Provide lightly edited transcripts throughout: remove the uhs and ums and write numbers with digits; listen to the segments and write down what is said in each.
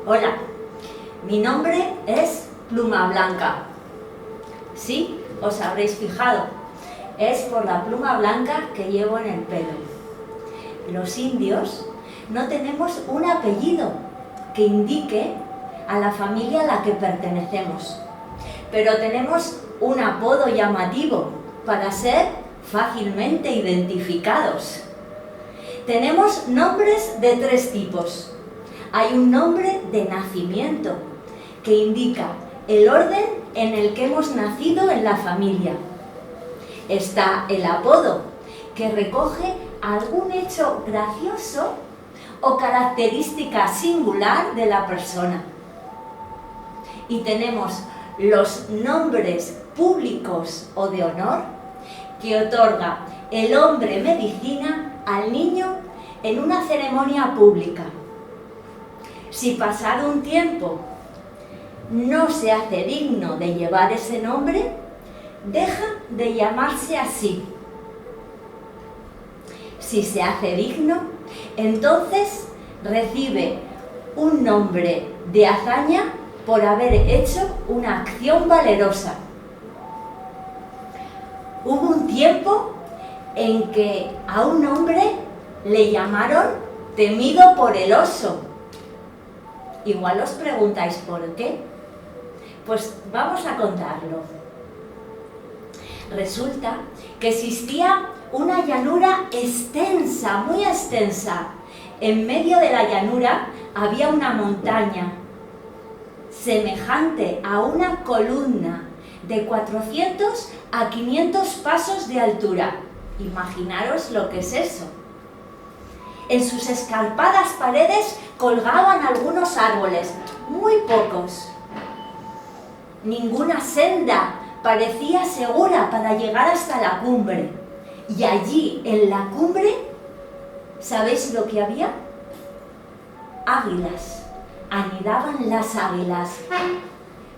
Hola, mi nombre es Pluma Blanca. Sí, os habréis fijado, es por la pluma blanca que llevo en el pelo. Los indios no tenemos un apellido que indique a la familia a la que pertenecemos, pero tenemos un apodo llamativo para ser fácilmente identificados. Tenemos nombres de 3 tipos. Hay un nombre de nacimiento, que indica el orden en el que hemos nacido en la familia. Está el apodo, que recoge algún hecho gracioso o característica singular de la persona. Y tenemos los nombres públicos o de honor que otorga el hombre medicina al niño en una ceremonia pública. Si pasado un tiempo no se hace digno de llevar ese nombre, deja de llamarse así. Si se hace digno, entonces recibe un nombre de hazaña por haber hecho una acción valerosa. Hubo un tiempo en que a un hombre le llamaron temido por el oso. Igual os preguntáis por qué. Pues vamos a contarlo. Resulta que existía una llanura extensa, muy extensa. En medio de la llanura había una montaña semejante a una columna de 400 a 500 pasos de altura. Imaginaros lo que es eso. En sus escarpadas paredes colgaban algunos árboles, muy pocos. Ninguna senda parecía segura para llegar hasta la cumbre. Y allí, en la cumbre, ¿sabéis lo que había? Águilas. Anidaban las águilas.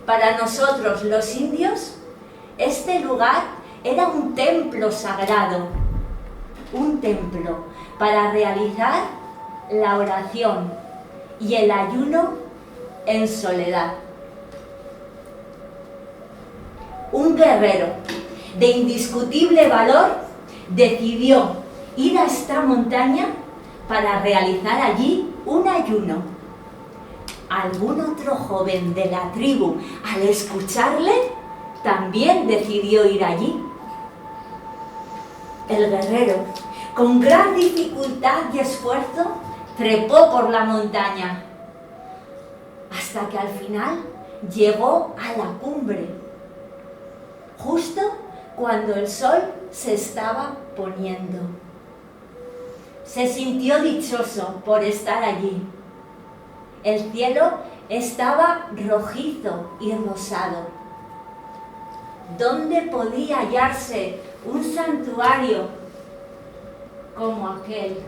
Para nosotros, los indios, este lugar era un templo sagrado. Un templo para realizar la oración y el ayuno en soledad. Un guerrero de indiscutible valor decidió ir a esta montaña para realizar allí un ayuno. Algún otro joven de la tribu, al escucharle, también decidió ir allí. El guerrero, con gran dificultad y esfuerzo, trepó por la montaña, hasta que al final llegó a la cumbre, justo cuando el sol se estaba poniendo. Se sintió dichoso por estar allí. El cielo estaba rojizo y rosado. ¿Dónde podía hallarse un santuario como aquel?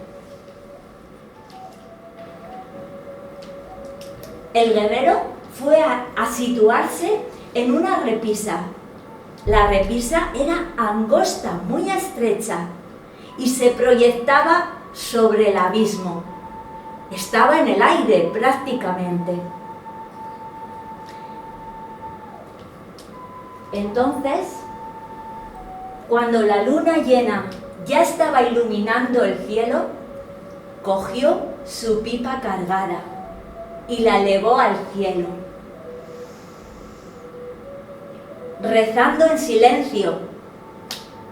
El guerrero fue a situarse en una repisa. La repisa era angosta, muy estrecha, y se proyectaba sobre el abismo. Estaba en el aire prácticamente. Entonces, cuando la luna llena ya estaba iluminando el cielo, cogió su pipa cargada y la elevó al cielo, rezando en silencio,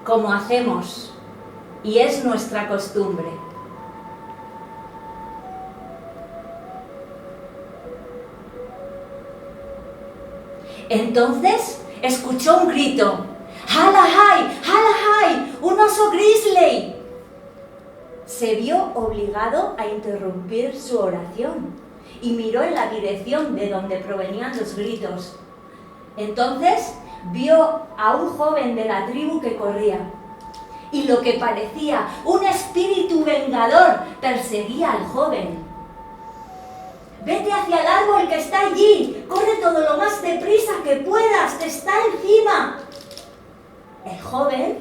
como hacemos, y es nuestra costumbre. Entonces escuchó un grito: ¡Halahai! ¡Halahai! ¡Un oso grizzly! Se vio obligado a interrumpir su oración y miró en la dirección de donde provenían los gritos. Entonces vio a un joven de la tribu que corría, y lo que parecía un espíritu vengador perseguía al joven. ¡Vete hacia el árbol que está allí! ¡Corre todo lo más deprisa que puedas! ¡Te está encima! El joven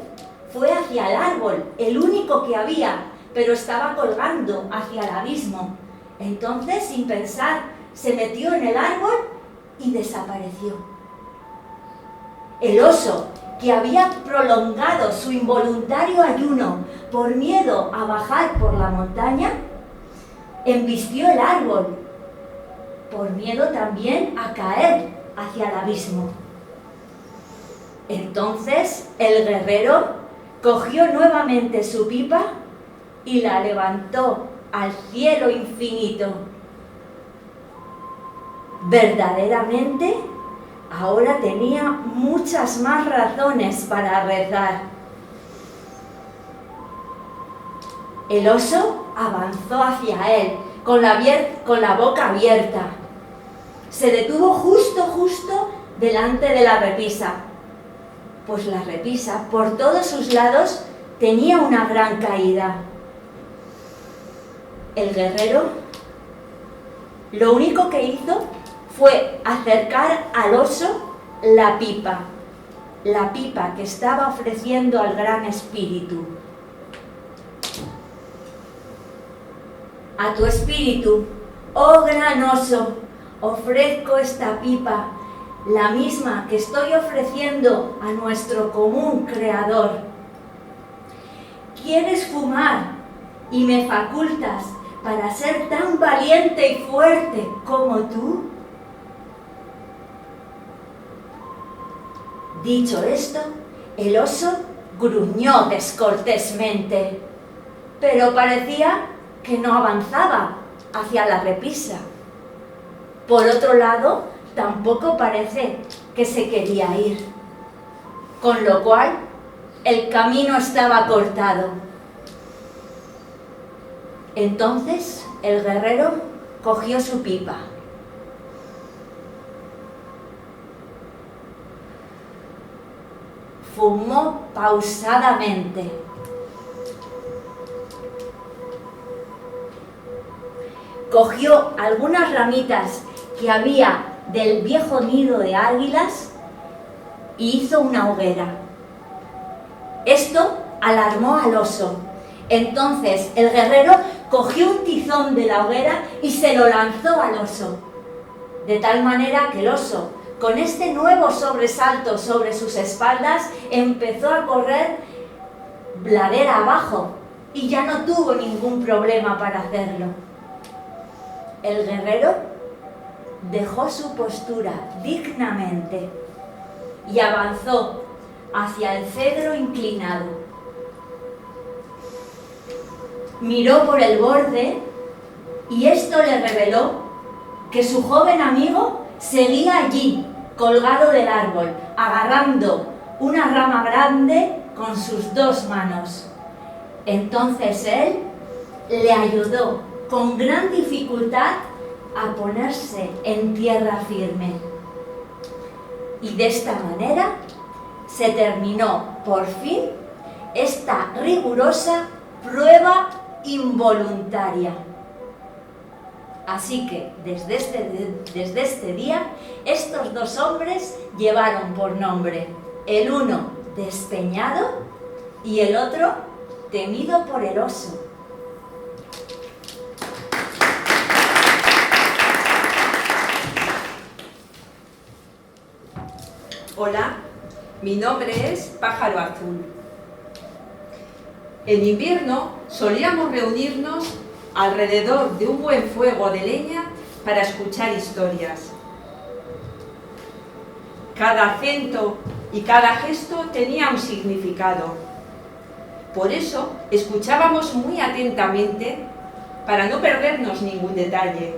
fue hacia el árbol, el único que había, pero estaba colgando hacia el abismo. Entonces, sin pensar, se metió en el árbol y desapareció. El oso, que había prolongado su involuntario ayuno por miedo a bajar por la montaña, embistió el árbol, por miedo también a caer hacia el abismo. Entonces el guerrero cogió nuevamente su pipa y la levantó al cielo infinito. Verdaderamente, ahora tenía muchas más razones para rezar. El oso avanzó hacia él con la boca abierta. Se detuvo justo delante de la repisa, pues la repisa por todos sus lados tenía una gran caída. El guerrero lo único que hizo fue acercar al oso la pipa que estaba ofreciendo al Gran Espíritu. A tu espíritu, oh gran oso, ofrezco esta pipa, la misma que estoy ofreciendo a nuestro común Creador. ¿Quieres fumar y me facultas para ser tan valiente y fuerte como tú? Dicho esto, el oso gruñó descortésmente, pero parecía que no avanzaba hacia la repisa. Por otro lado, tampoco parece que se quería ir, con lo cual el camino estaba cortado. Entonces el guerrero cogió su pipa, fumó pausadamente, cogió algunas ramitas que había del viejo nido de águilas y hizo una hoguera. Esto alarmó al oso. Entonces el guerrero cogió un tizón de la hoguera y se lo lanzó al oso, de tal manera que el oso, con este nuevo sobresalto sobre sus espaldas, empezó a correr ladera abajo y ya no tuvo ningún problema para hacerlo. El guerrero dejó su postura dignamente y avanzó hacia el cedro inclinado. Miró por el borde y esto le reveló que su joven amigo seguía allí, colgado del árbol, agarrando una rama grande con sus dos manos. Entonces él le ayudó con gran dificultad a ponerse en tierra firme. Y de esta manera se terminó por fin esta rigurosa prueba involuntaria. Así que desde este día estos dos hombres llevaron por nombre, el uno Despeñado y el otro Temido por el oso. Hola, mi nombre es Pájaro Azul. En invierno solíamos reunirnos alrededor de un buen fuego de leña para escuchar historias. Cada acento y cada gesto tenía un significado. Por eso escuchábamos muy atentamente para no perdernos ningún detalle.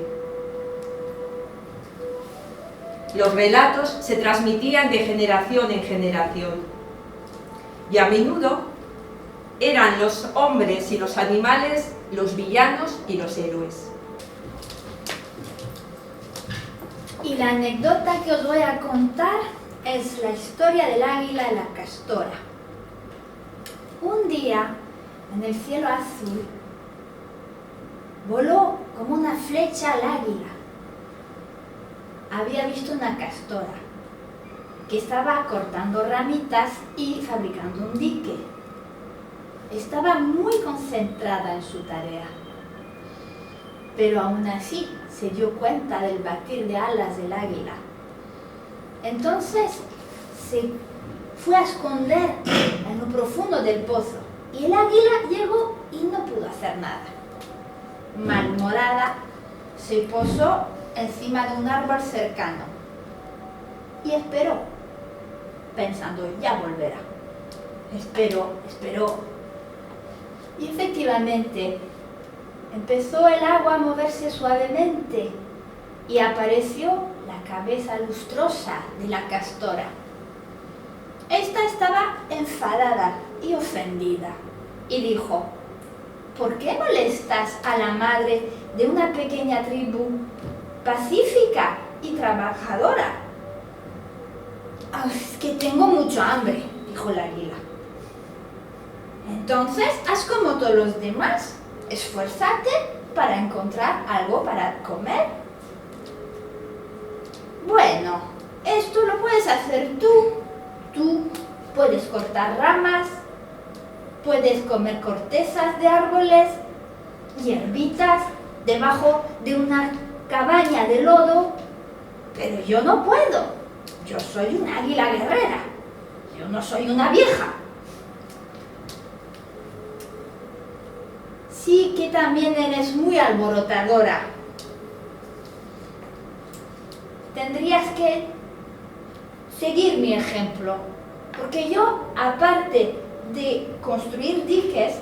Los relatos se transmitían de generación en generación y a menudo eran los hombres y los animales los villanos y los héroes. Y la anécdota que os voy a contar es la historia del águila y la castora. Un día, en el cielo azul, voló como una flecha al águila. Había visto una castora que estaba cortando ramitas y fabricando un dique. Estaba muy concentrada en su tarea. pero aún así se dio cuenta del batir de alas del águila. Entonces se fue a esconder en lo profundo del pozo y el águila llegó y no pudo hacer nada. Malhumorada, se posó encima de un árbol cercano y esperó, pensando, ya volverá. Esperó. Y efectivamente, empezó el agua a moverse suavemente y apareció la cabeza lustrosa de la castora. Esta estaba enfadada y ofendida y dijo: ¿por qué molestas a la madre de una pequeña tribu pacífica y trabajadora? Es que tengo mucho hambre, dijo el águila. Entonces, haz como todos los demás, esfuérzate para encontrar algo para comer. Bueno, esto lo puedes hacer tú. Tú puedes cortar ramas, puedes comer cortezas de árboles, hierbitas debajo de una cabaña de lodo, pero yo no puedo. Yo soy un águila guerrera, yo no soy una vieja. Sí que también eres muy alborotadora. Tendrías que seguir mi ejemplo, porque yo, aparte de construir diques,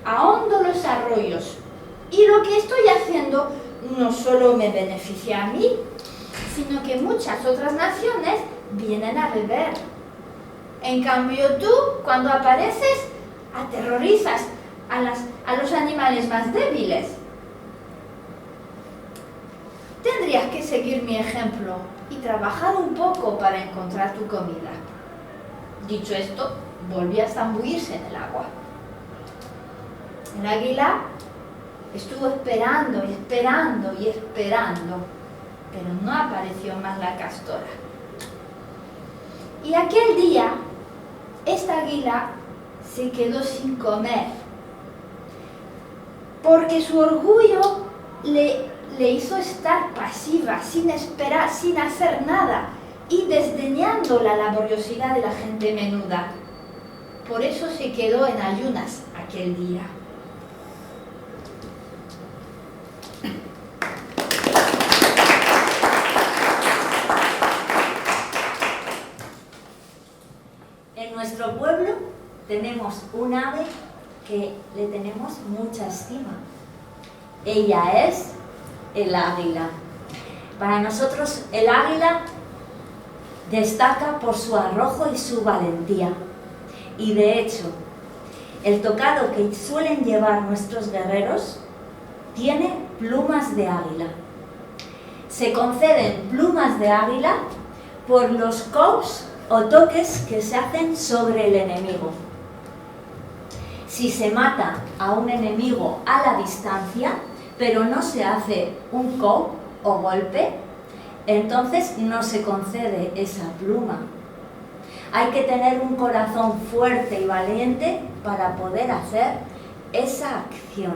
ahondo los arroyos. Y lo que estoy haciendo no solo me beneficia a mí, sino que muchas otras naciones vienen a beber. En cambio tú, cuando apareces, aterrorizas a los animales más débiles. Tendrías que seguir mi ejemplo y trabajar un poco para encontrar tu comida. Dicho esto, volvió a zambullirse en el agua. El águila estuvo esperando, pero no apareció más la castora. Y aquel día, esta águila se quedó sin comer, porque su orgullo le hizo estar pasiva, sin esperar, sin hacer nada, y desdeñando la laboriosidad de la gente menuda. Por eso se quedó en ayunas aquel día. En nuestro pueblo tenemos un ave que le tenemos mucha estima. Ella es el águila. Para nosotros el águila destaca por su arrojo y su valentía. Y de hecho, el tocado que suelen llevar nuestros guerreros tiene plumas de águila. Se conceden plumas de águila por los coups o toques que se hacen sobre el enemigo. Si se mata a un enemigo a la distancia, pero no se hace un coup o golpe, entonces no se concede esa pluma. Hay que tener un corazón fuerte y valiente para poder hacer esa acción.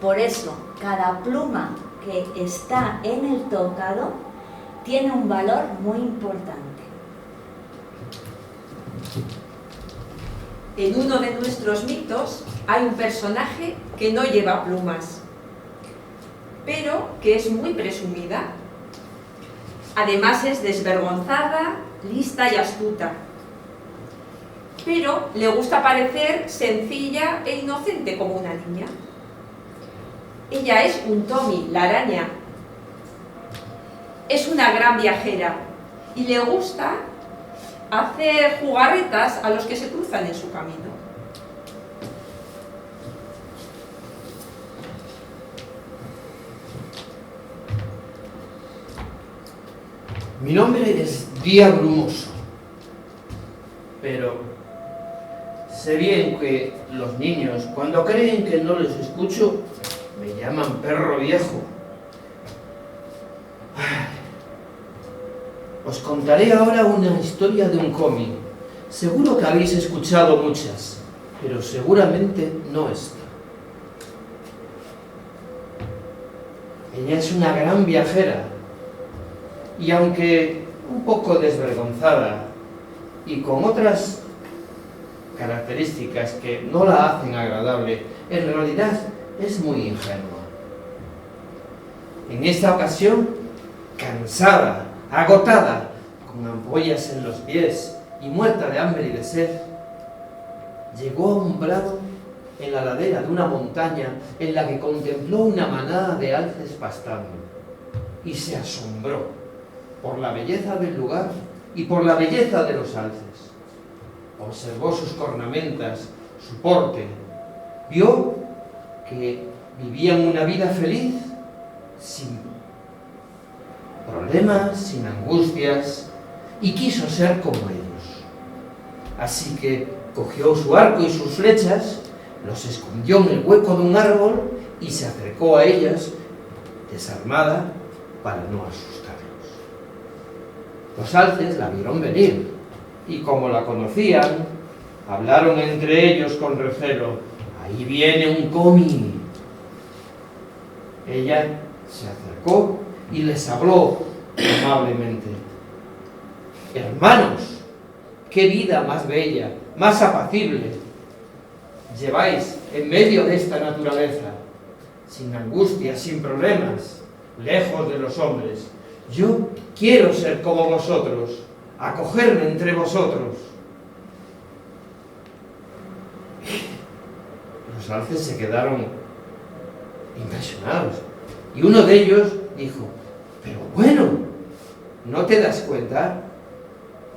Por eso, cada pluma que está en el tocado tiene un valor muy importante. En uno de nuestros mitos hay un personaje que no lleva plumas, pero que es muy presumida. Además es desvergonzada, lista y astuta, pero le gusta parecer sencilla e inocente como una niña. Ella es un Tommy, la araña. Es una gran viajera y le gusta hacer jugarretas a los que se cruzan en su camino. Mi nombre es Día Brumoso, pero sé bien que los niños, cuando creen que no les escucho, me llaman perro viejo. Os contaré ahora una historia de un cómic. Seguro que habéis escuchado muchas, pero seguramente no esta. Ella es una gran viajera y aunque un poco desvergonzada y con otras características que no la hacen agradable, en realidad es muy ingenua. En esta ocasión, cansada, agotada, con ampollas en los pies y muerta de hambre y de sed, llegó a un prado en la ladera de una montaña en la que contempló una manada de alces pastando y se asombró por la belleza del lugar y por la belleza de los alces. Observó sus cornamentas, su porte, vio que vivían una vida feliz, sin problemas, sin angustias, y quiso ser como ellos. Así que cogió su arco y sus flechas, los escondió en el hueco de un árbol y se acercó a ellas, desarmada, para no asustarlos. Los alces la vieron venir, y como la conocían, hablaron entre ellos con recelo: «Ahí viene un comi». Ella se acercó y les habló amablemente: «Hermanos, qué vida más bella, más apacible lleváis en medio de esta naturaleza, sin angustias, sin problemas, lejos de los hombres. Yo quiero ser como vosotros, acogerme entre vosotros». Los alces se quedaron impresionados y uno de ellos dijo: «Pero bueno, ¿no te das cuenta?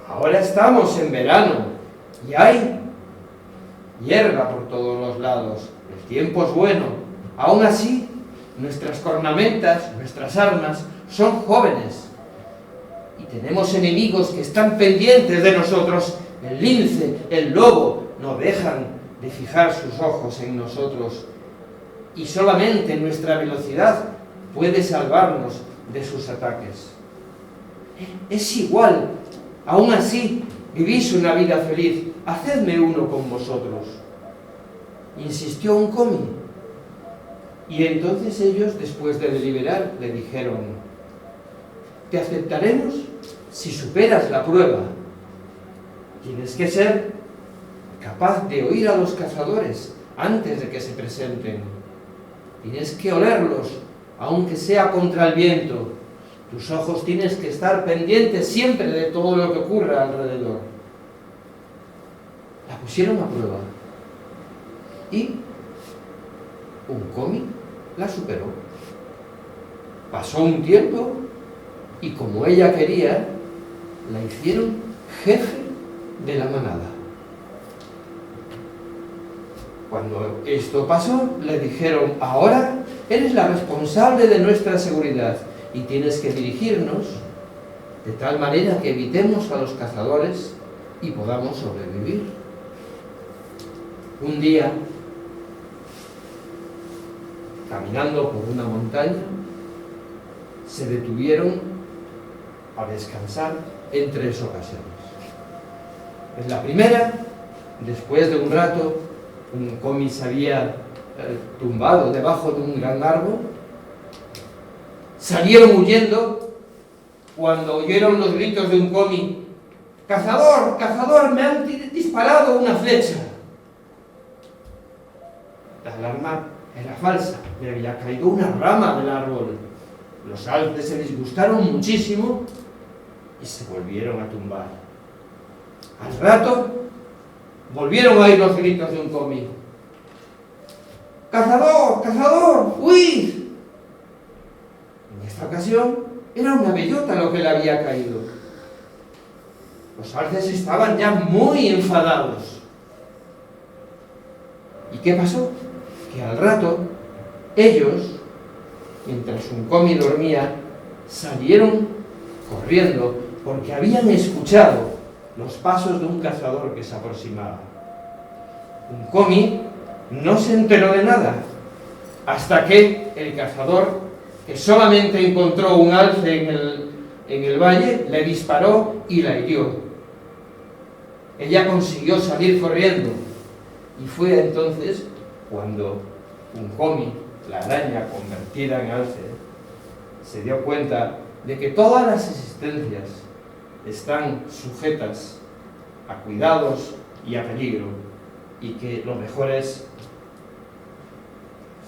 Ahora estamos en verano y hay hierba por todos los lados, el tiempo es bueno. Aún así, nuestras cornamentas, nuestras armas son jóvenes y tenemos enemigos que están pendientes de nosotros. El lince, el lobo, no dejan de fijar sus ojos en nosotros y solamente nuestra velocidad puede salvarnos de sus ataques. Es igual, aún así vivís una vida feliz, hacedme uno con vosotros». Insistió un comi, y entonces ellos, después de deliberar, le dijeron: «Te aceptaremos si superas la prueba. Tienes que ser capaz de oír a los cazadores antes de que se presenten. Tienes que olerlos, aunque sea contra el viento. Tus ojos tienes que estar pendientes siempre de todo lo que ocurra alrededor». La pusieron a prueba y un comi la superó. Pasó un tiempo y, como ella quería, la hicieron jefe de la manada. Cuando esto pasó, le dijeron: «Ahora eres la responsable de nuestra seguridad y tienes que dirigirnos de tal manera que evitemos a los cazadores y podamos sobrevivir». Un día, caminando por una montaña, se detuvieron a descansar en 3 ocasiones. En la primera, después de un rato, un comi se había tumbado debajo de un gran árbol. Salieron huyendo cuando oyeron los gritos de un comi: «¡Cazador, cazador, me han disparado una flecha!». La alarma era falsa, le había caído una rama del árbol. Los alces se disgustaron muchísimo y se volvieron a tumbar. Al rato, volvieron a oír los gritos de un comi: «¡Cazador, cazador, huid!». En esta ocasión era una bellota lo que le había caído. Los alces estaban ya muy enfadados. ¿Y qué pasó? Que al rato, ellos, mientras un comi dormía, salieron corriendo porque habían escuchado los pasos de un cazador que se aproximaba. Un comi no se enteró de nada hasta que el cazador, que solamente encontró un alce en el valle, le disparó y la hirió. Ella consiguió salir corriendo y fue entonces cuando un comi, la araña convertida en alce, se dio cuenta de que todas las existencias están sujetas a cuidados y a peligro, y que lo mejor es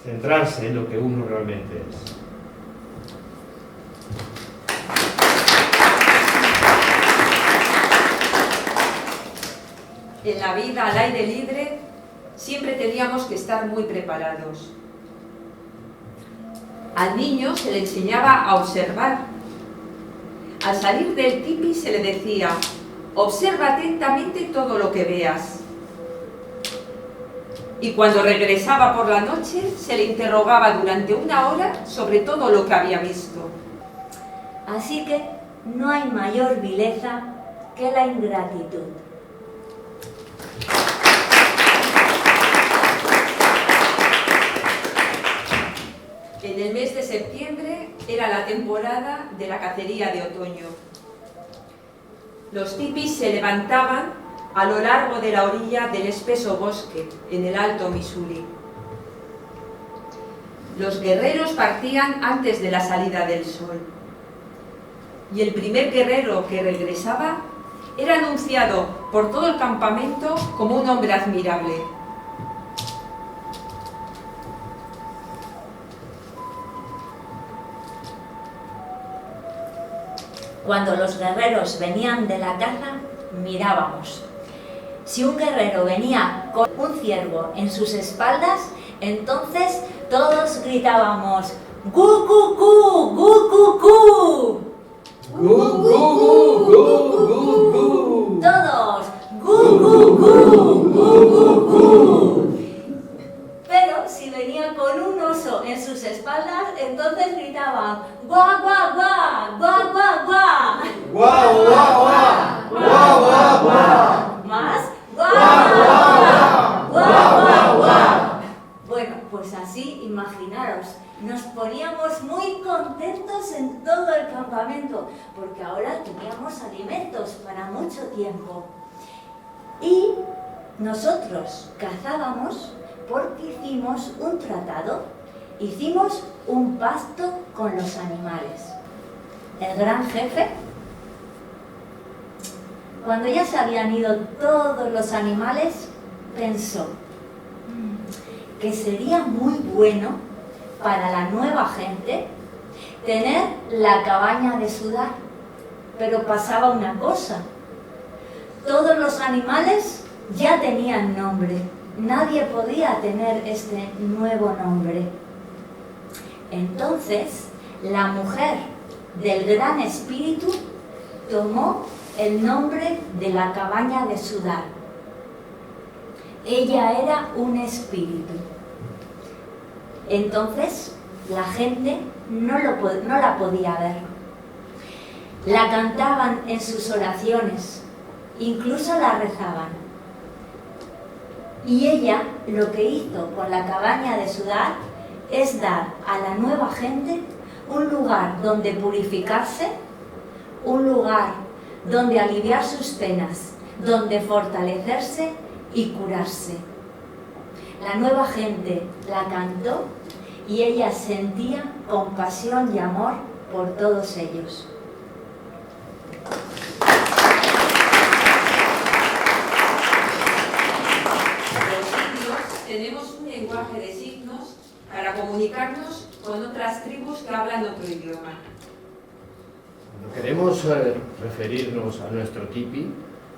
centrarse en lo que uno realmente es. En la vida al aire libre siempre teníamos que estar muy preparados. Al niño se le enseñaba a observar. Al salir del tipi se le decía: observa atentamente todo lo que veas. Y cuando regresaba por la noche se le interrogaba durante 1 hora sobre todo lo que había visto. Así que no hay mayor vileza que la ingratitud. En el mes de septiembre era la temporada de la cacería de otoño. Los tipis se levantaban a lo largo de la orilla del espeso bosque, en el Alto Missouri. Los guerreros partían antes de la salida del sol. Y el primer guerrero que regresaba era anunciado por todo el campamento como un hombre admirable. Cuando los guerreros venían de la caza, mirábamos. Si un guerrero venía con un ciervo en sus espaldas, entonces todos gritábamos ¡Gu, gu, gu! ¡Gu, gu, gu! ¡Gu, gu, gu, gu, gu! Todos ¡Gu, gu, gu! ¡Gu, gu, gu! Pero si venía con un oso en sus espaldas, entonces gritaban ¡Guau, guau, guau! ¡Guau, guau, guau! ¡Guau, guau, guau! ¡Guau, guau, guau! ¿Más? ¡Guau, guau, guau! ¡Guau, guau, guau! Bueno, pues así, imaginaros, nos poníamos muy contentos en todo el campamento, porque ahora teníamos alimentos para mucho tiempo. Y nosotros cazábamos porque hicimos un tratado, hicimos un pacto con los animales. El gran jefe, cuando ya se habían ido todos los animales, pensó que sería muy bueno para la nueva gente tener la cabaña de sudar. Pero pasaba una cosa: todos los animales ya tenían nombre, nadie podía tener este nuevo nombre. Entonces, la mujer del gran espíritu tomó el nombre de la cabaña de sudar. Ella era un espíritu. Entonces, la gente no la podía ver. La cantaban en sus oraciones, incluso la rezaban. Y ella lo que hizo con la cabaña de sudar es dar a la nueva gente un lugar donde purificarse, un lugar donde aliviar sus penas, donde fortalecerse y curarse. La nueva gente la cantó y ella sentía compasión y amor por todos ellos. Tenemos un lenguaje de signos para comunicarnos con otras tribus que hablan otro idioma. Cuando queremos referirnos a nuestro tipi,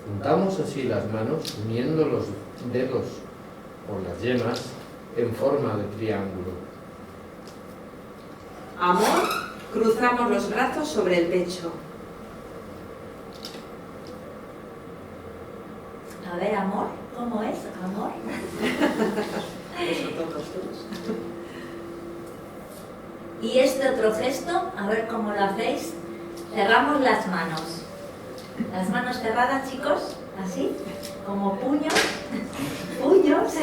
juntamos así las manos, uniendo los dedos por las yemas en forma de triángulo. Amor, cruzamos los brazos sobre el pecho. A ver, amor, ¿cómo es? Amor. Eso todos. Y este otro gesto, a ver cómo lo hacéis. Cerramos las manos. Las manos cerradas, chicos, así, como puños. Puños.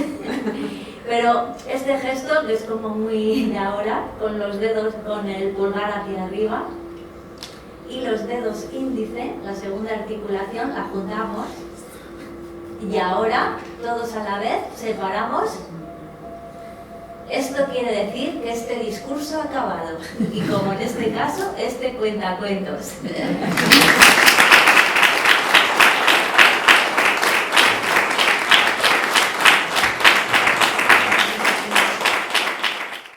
Pero este gesto, que es como muy de ahora, con los dedos, con el pulgar hacia arriba y los dedos índice, la segunda articulación, la juntamos. Y ahora, todos a la vez, separamos Esto quiere decir que este discurso ha acabado. Y como en este caso, este cuentacuentos.